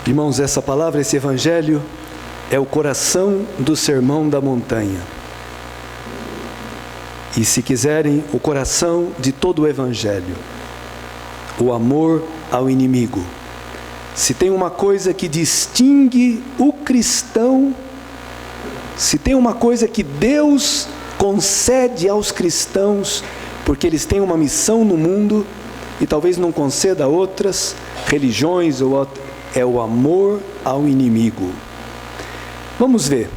Irmãos, essa palavra, esse evangelho, é o coração do Sermão da Montanha. E se quiserem, o coração de todo o evangelho. O amor ao inimigo. Se tem uma coisa que distingue o cristão, se tem uma coisa que Deus concede aos cristãos, porque eles têm uma missão no mundo, e talvez não conceda a outras religiões, é o amor ao inimigo. Vamos ver.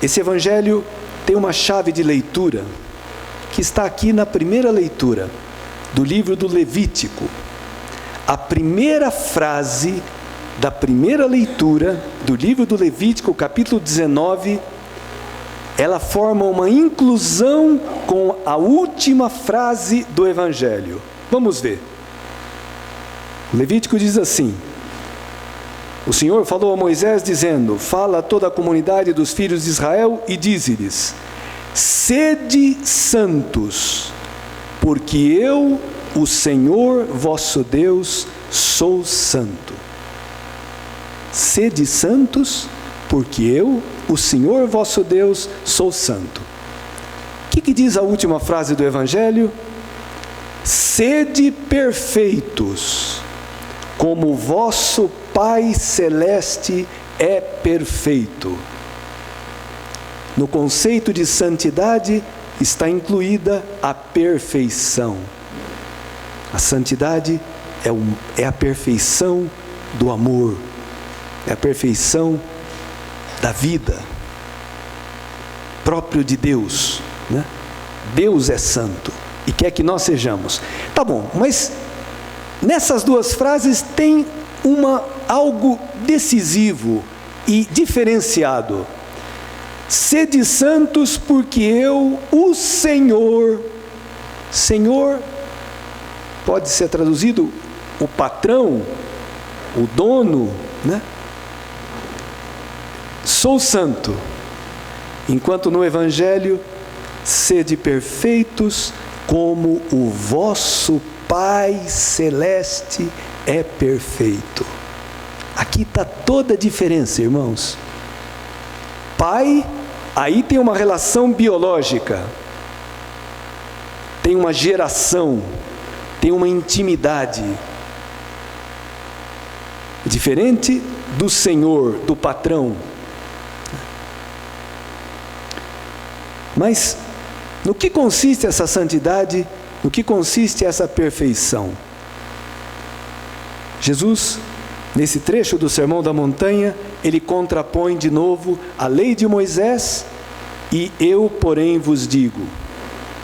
Esse evangelho tem uma chave de leitura, que está aqui na primeira leitura do livro do Levítico. A primeira frase da primeira leitura do livro do Levítico, capítulo 19, ela forma uma inclusão com a última frase do evangelho. Vamos ver. O Levítico diz assim: o Senhor falou a Moisés dizendo: fala a toda a comunidade dos filhos de Israel e dize-lhes: sede santos, porque eu, o Senhor vosso Deus, sou santo. Sede santos, porque eu, o Senhor vosso Deus, sou santo. O que diz a última frase do evangelho? Sede perfeitos, como o vosso Pai Celeste é perfeito. No conceito de santidade está incluída a perfeição. A santidade é a perfeição do amor, é a perfeição da vida, próprio de Deus, né? Deus é santo e quer que nós sejamos. Tá bom, mas nessas duas frases tem algo decisivo e diferenciado. Sede santos, porque eu, o Senhor pode ser traduzido o patrão, o dono, né? Sou santo. Enquanto no evangelho, sede perfeitos, como o vosso Pai Celeste é perfeito. Aqui está toda a diferença, irmãos. Pai, aí tem uma relação biológica, tem uma geração, tem uma intimidade. Diferente do Senhor, do patrão. Mas, no que consiste essa santidade? No que consiste essa perfeição? Jesus, nesse trecho do Sermão da Montanha, ele contrapõe de novo a lei de Moisés e eu, porém, vos digo.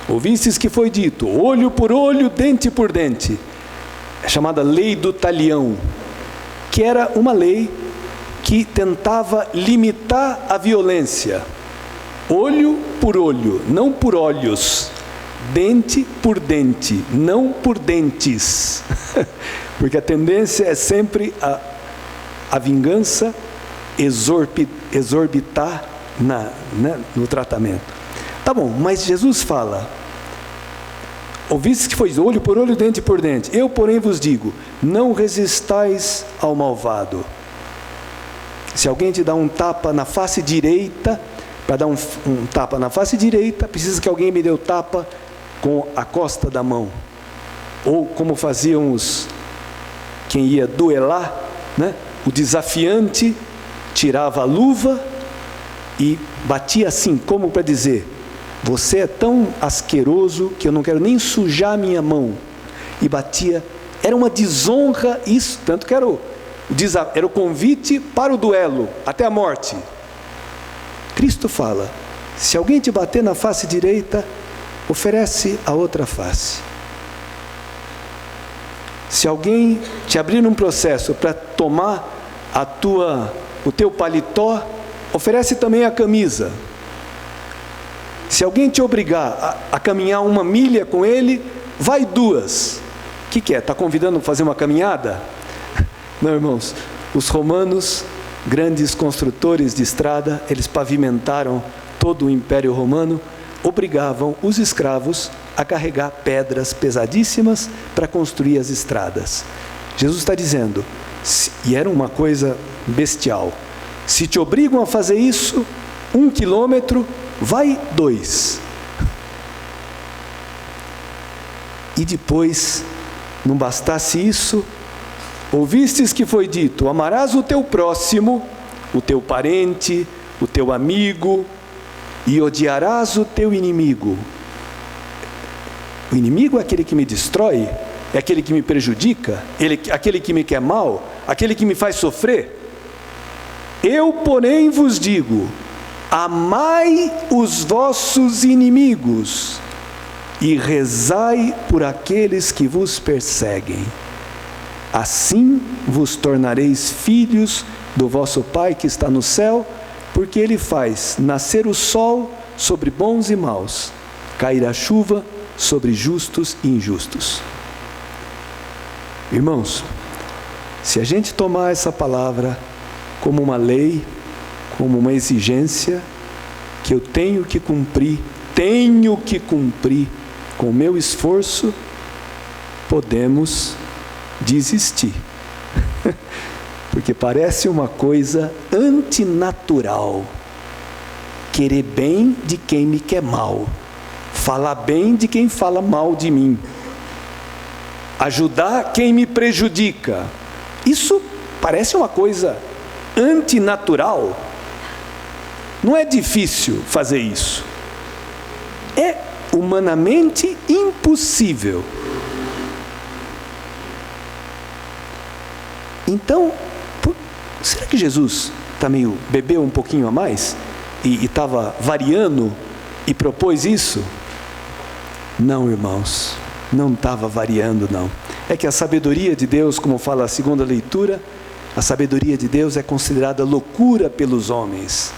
Ouvistes que foi dito, olho por olho, dente por dente. É chamada lei do talião, que era uma lei que tentava limitar a violência. Olho por olho, não por olhos. Dente por dente, não por dentes. Porque a tendência é sempre a vingança exorbitar no tratamento. Tá bom, mas Jesus fala: ouvistes que foi olho por olho, dente por dente. Eu, porém, vos digo, não resistais ao malvado. Se alguém te dá um tapa na face direita, para dar um tapa na face direita, precisa que alguém me dê o tapa com a costa da mão. Ou como faziam quem ia duelar, né? O desafiante tirava a luva e batia assim, como para dizer: você é tão asqueroso que eu não quero nem sujar a minha mão. E batia. Era uma desonra isso, tanto que era o convite para o duelo, até a morte. Cristo fala: se alguém te bater na face direita, oferece a outra face. Se alguém te abrir num processo para tomar o teu paletó, oferece também a camisa. Se alguém te obrigar a caminhar 1 milha com ele, vai 2. O que é? Está convidando a fazer uma caminhada? Não, irmãos. Os romanos, grandes construtores de estrada, eles pavimentaram todo o Império Romano, obrigavam os escravos a carregar pedras pesadíssimas para construir as estradas. Jesus está dizendo: E era uma coisa bestial. Se te obrigam a fazer isso, 1 quilômetro, vai 2. E depois, não bastasse isso, ouvistes que foi dito: amarás o teu próximo, o teu parente, o teu amigo, e odiarás o teu inimigo. O inimigo é aquele que me destrói, é aquele que me prejudica, aquele que me quer mal, aquele que me faz sofrer. Eu, porém, vos digo: amai os vossos inimigos e rezai por aqueles que vos perseguem. Assim vos tornareis filhos do vosso Pai que está no céu, porque Ele faz nascer o sol sobre bons e maus, cair a chuva sobre justos e injustos. Irmãos, se a gente tomar essa palavra como uma lei, como uma exigência que eu tenho que cumprir com o meu esforço, podemos desistir. Porque parece uma coisa antinatural. Querer bem de quem me quer mal. Falar bem de quem fala mal de mim. Ajudar quem me prejudica. Isso parece uma coisa antinatural. Não é difícil fazer isso. É humanamente impossível. Então, será que Jesus bebeu um pouquinho a mais? E estava variando e propôs isso? Não, irmãos, não estava variando, não. É que a sabedoria de Deus, como fala a segunda leitura, a sabedoria de Deus é considerada loucura pelos homens.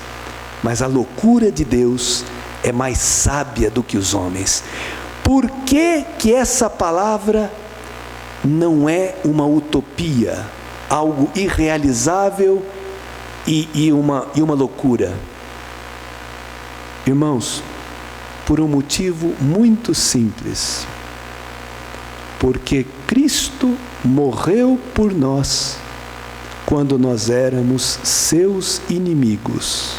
Mas a loucura de Deus é mais sábia do que os homens. Por que que essa palavra não é uma utopia, algo irrealizável e uma loucura? Irmãos, por um motivo muito simples. Porque Cristo morreu por nós quando nós éramos seus inimigos,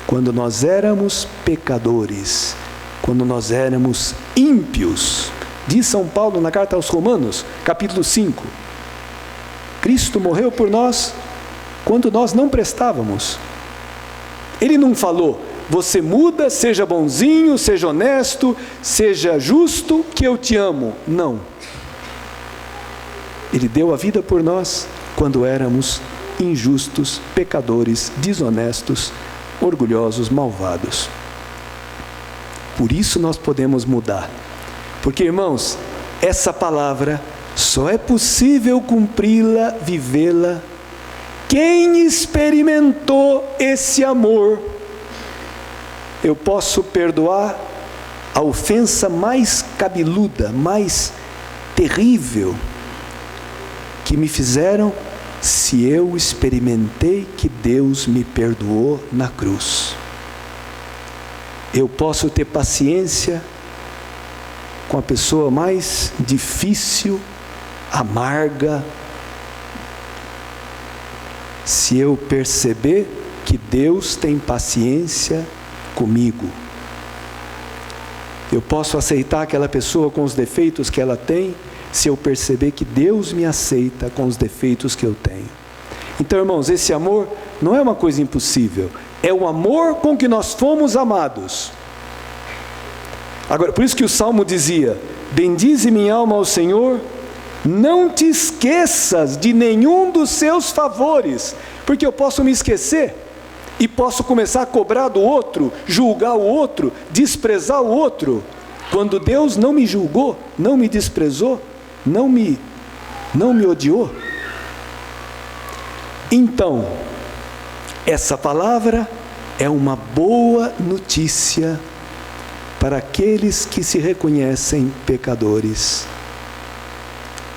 quando nós éramos pecadores, quando nós éramos ímpios. Diz São Paulo na carta aos Romanos, capítulo 5. Cristo morreu por nós quando nós não prestávamos. Ele não falou: você muda, seja bonzinho, seja honesto, seja justo, que eu te amo. Não. Ele deu a vida por nós quando éramos injustos, pecadores, desonestos, orgulhosos, malvados. Por isso nós podemos mudar. Porque, irmãos, essa palavra só é possível cumpri-la, vivê-la, quem experimentou esse amor. Eu posso perdoar a ofensa mais cabeluda, mais terrível que me fizeram, se eu experimentei que Deus me perdoou na cruz. Eu posso ter paciência com a pessoa mais difícil, amarga, se eu perceber que Deus tem paciência comigo. Eu posso aceitar aquela pessoa com os defeitos que ela tem, se eu perceber que Deus me aceita com os defeitos que eu tenho. Então, irmãos, esse amor não é uma coisa impossível, é o amor com que nós fomos amados. Agora, por isso que o Salmo dizia: bendize minha alma ao Senhor, não te esqueças de nenhum dos seus favores, porque eu posso me esquecer e posso começar a cobrar do outro, julgar o outro, desprezar o outro, quando Deus não me julgou, não me desprezou, não me odiou. Então, essa palavra é uma boa notícia para aqueles que se reconhecem pecadores.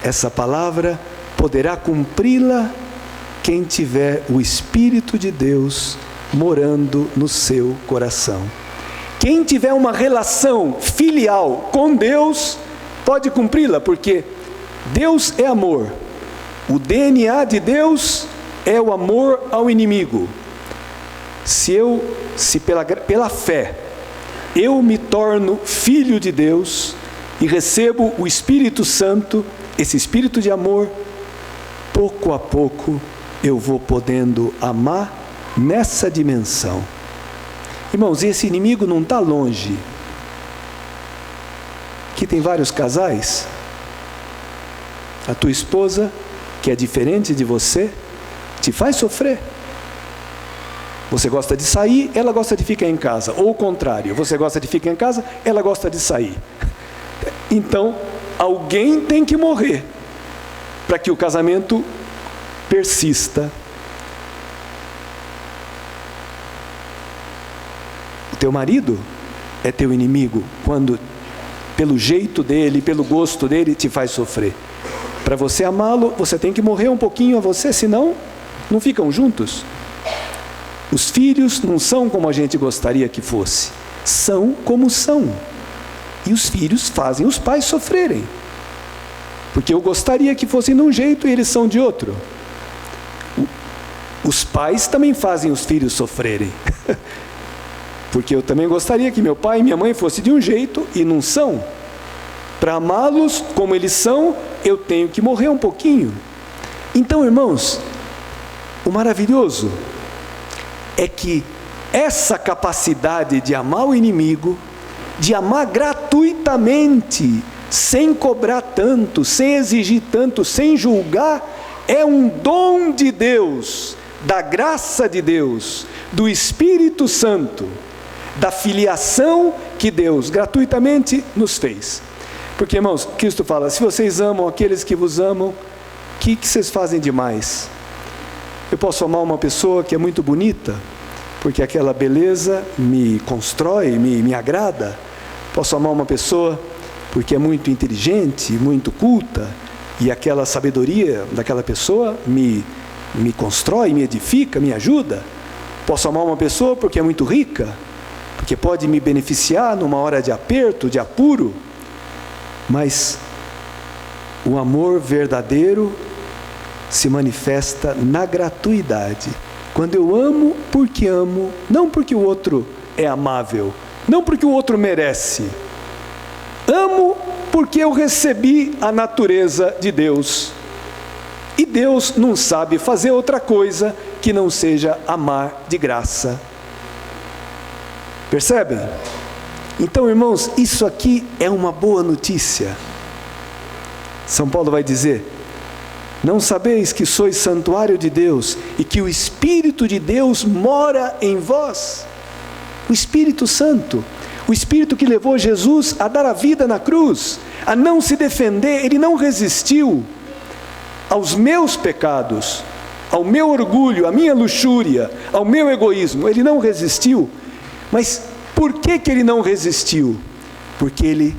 Essa palavra poderá cumpri-la quem tiver o Espírito de Deus morando no seu coração. Quem tiver uma relação filial com Deus, pode cumpri-la, porque Deus é amor. O DNA de Deus é o amor ao inimigo. Se pela fé eu me torno filho de Deus e recebo o Espírito Santo, esse Espírito de amor, pouco a pouco eu vou podendo amar nessa dimensão. Irmãos, esse inimigo não está longe. Aqui tem vários casais. A tua esposa, que é diferente de você, te faz sofrer. Você gosta de sair, ela gosta de ficar em casa. Ou o contrário, você gosta de ficar em casa, ela gosta de sair. Então, alguém tem que morrer para que o casamento persista. O teu marido é teu inimigo quando, pelo jeito dele, pelo gosto dele, te faz sofrer. Para você amá-lo, você tem que morrer um pouquinho a você, senão não ficam juntos. Os filhos não são como a gente gostaria que fosse, são como são. E os filhos fazem os pais sofrerem, porque eu gostaria que fossem de um jeito e eles são de outro. Os pais também fazem os filhos sofrerem, porque eu também gostaria que meu pai e minha mãe fossem de um jeito e não são. Para amá-los como eles são, eu tenho que morrer um pouquinho. Então, irmãos, o maravilhoso é que essa capacidade de amar o inimigo, de amar gratuitamente, sem cobrar tanto, sem exigir tanto, sem julgar, é um dom de Deus, da graça de Deus, do Espírito Santo, da filiação que Deus gratuitamente nos fez. Porque, irmãos, Cristo fala, se vocês amam aqueles que vos amam, o que vocês fazem demais? Eu posso amar uma pessoa que é muito bonita, porque aquela beleza me constrói, me agrada. Posso amar uma pessoa porque é muito inteligente, muito culta, e aquela sabedoria daquela pessoa me constrói, me edifica, me ajuda. Posso amar uma pessoa porque é muito rica, porque pode me beneficiar numa hora de aperto, de apuro. Mas o amor verdadeiro se manifesta na gratuidade. Quando eu amo porque amo, não porque o outro é amável, não porque o outro merece. Amo porque eu recebi a natureza de Deus. E Deus não sabe fazer outra coisa que não seja amar de graça. Percebem? Então, irmãos, isso aqui é uma boa notícia. São Paulo vai dizer, não sabeis que sois santuário de Deus e que o Espírito de Deus mora em vós? O Espírito Santo, o Espírito que levou Jesus a dar a vida na cruz, a não se defender, ele não resistiu aos meus pecados, ao meu orgulho, à minha luxúria, ao meu egoísmo, ele não resistiu. Mas por que ele não resistiu? Porque ele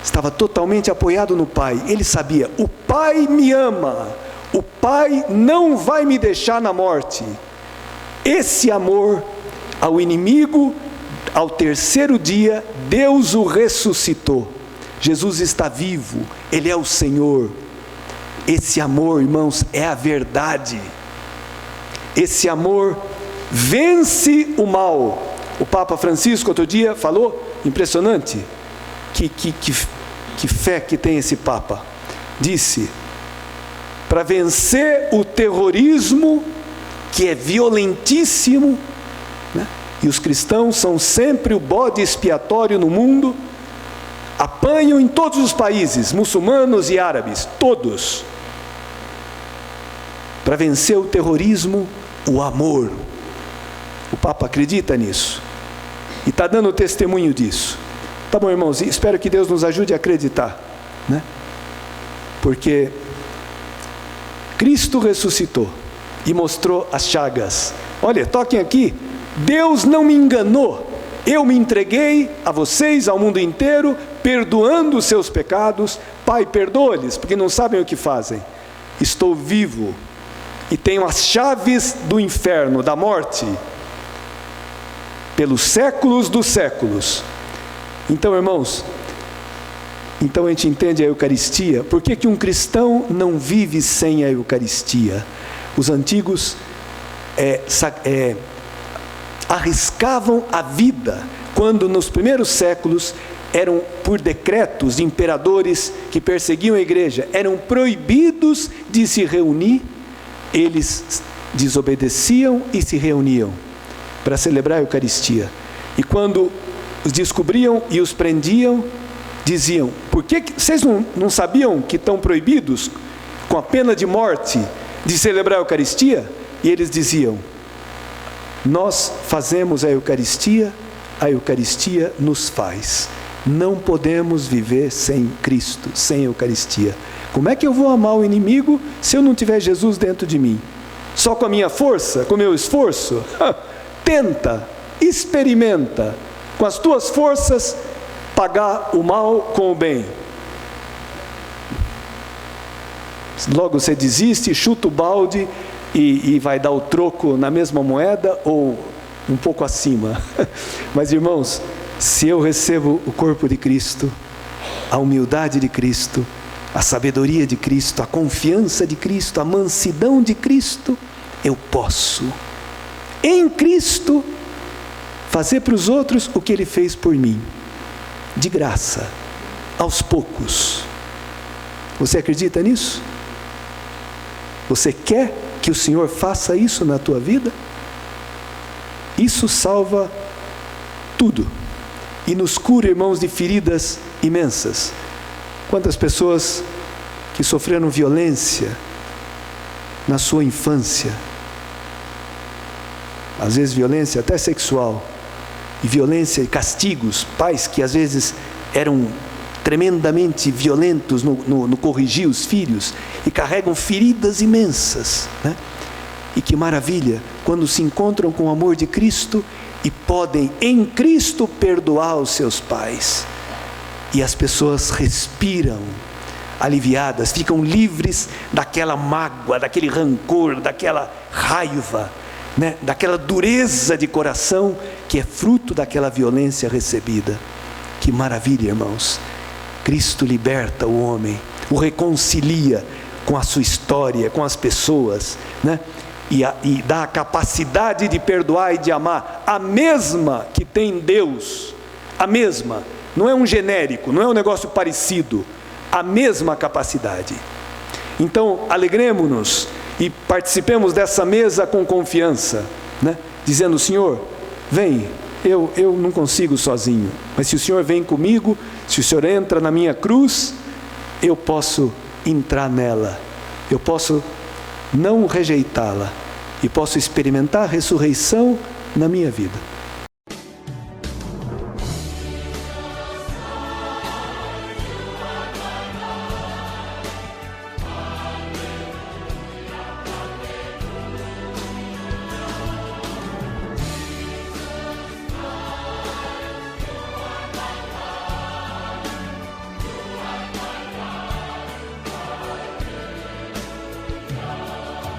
estava totalmente apoiado no Pai. Ele sabia, o Pai me ama, o Pai não vai me deixar na morte. Esse amor ao inimigo, ao terceiro dia, Deus o ressuscitou. Jesus está vivo, Ele é o Senhor. Esse amor, irmãos, é a verdade. Esse amor vence o mal. O Papa Francisco outro dia falou, impressionante, que fé que tem esse Papa. Disse, para vencer o terrorismo, que é violentíssimo, né? E os cristãos são sempre o bode expiatório no mundo, apanham em todos os países, muçulmanos e árabes, todos. Para vencer o terrorismo, o amor. O Papa acredita nisso e está dando testemunho disso. Tá bom, irmãos, espero que Deus nos ajude a acreditar, né? Porque Cristo ressuscitou e mostrou as chagas. Olha, toquem aqui, Deus não me enganou, eu me entreguei a vocês, ao mundo inteiro, perdoando os seus pecados. Pai, perdoa-lhes, porque não sabem o que fazem. Estou vivo e tenho as chaves do inferno, da morte, pelos séculos dos séculos. Então, irmãos, Então a gente entende a Eucaristia. Por que um cristão não vive sem a Eucaristia? Os antigos arriscavam a vida, quando nos primeiros séculos eram, por decretos de imperadores que perseguiam a igreja, eram proibidos de se reunir. Eles desobedeciam e se reuniam para celebrar a Eucaristia. E quando os descobriam e os prendiam, diziam: por que vocês não sabiam que estão proibidos, com a pena de morte, de celebrar a Eucaristia? E eles diziam: nós fazemos a Eucaristia nos faz. Não podemos viver sem Cristo, sem Eucaristia. Como é que eu vou amar o inimigo se eu não tiver Jesus dentro de mim? Só com a minha força, com o meu esforço? Tenta, experimenta, com as tuas forças, pagar o mal com o bem. Logo você desiste, chuta o balde e vai dar o troco na mesma moeda ou um pouco acima. Mas, irmãos, se eu recebo o corpo de Cristo, a humildade de Cristo, a sabedoria de Cristo, a confiança de Cristo, a mansidão de Cristo, eu posso, em Cristo, fazer para os outros o que Ele fez por mim, de graça, aos poucos. Você acredita nisso? Você quer que o Senhor faça isso na tua vida? Isso salva tudo e nos cura, irmãos, de feridas imensas. Quantas pessoas que sofreram violência na sua infância, às vezes violência até sexual, e violência e castigos, pais que às vezes eram tremendamente violentos no corrigir os filhos, e carregam feridas imensas, né? E que maravilha, quando se encontram com o amor de Cristo e podem em Cristo perdoar os seus pais, e as pessoas respiram aliviadas, ficam livres daquela mágoa, daquele rancor, daquela raiva, né? Daquela dureza de coração que é fruto daquela violência recebida. Que maravilha, irmãos! Cristo liberta o homem, o reconcilia com a sua história, com as pessoas, né? E dá a capacidade de perdoar e de amar, a mesma que tem Deus, a mesma, não é um genérico, não é um negócio parecido, a mesma capacidade. Então, alegremos-nos e participemos dessa mesa com confiança, né? Dizendo: Senhor, vem, eu não consigo sozinho, mas se o Senhor vem comigo, se o Senhor entra na minha cruz, eu posso entrar nela, eu posso não rejeitá-la, e posso experimentar a ressurreição na minha vida.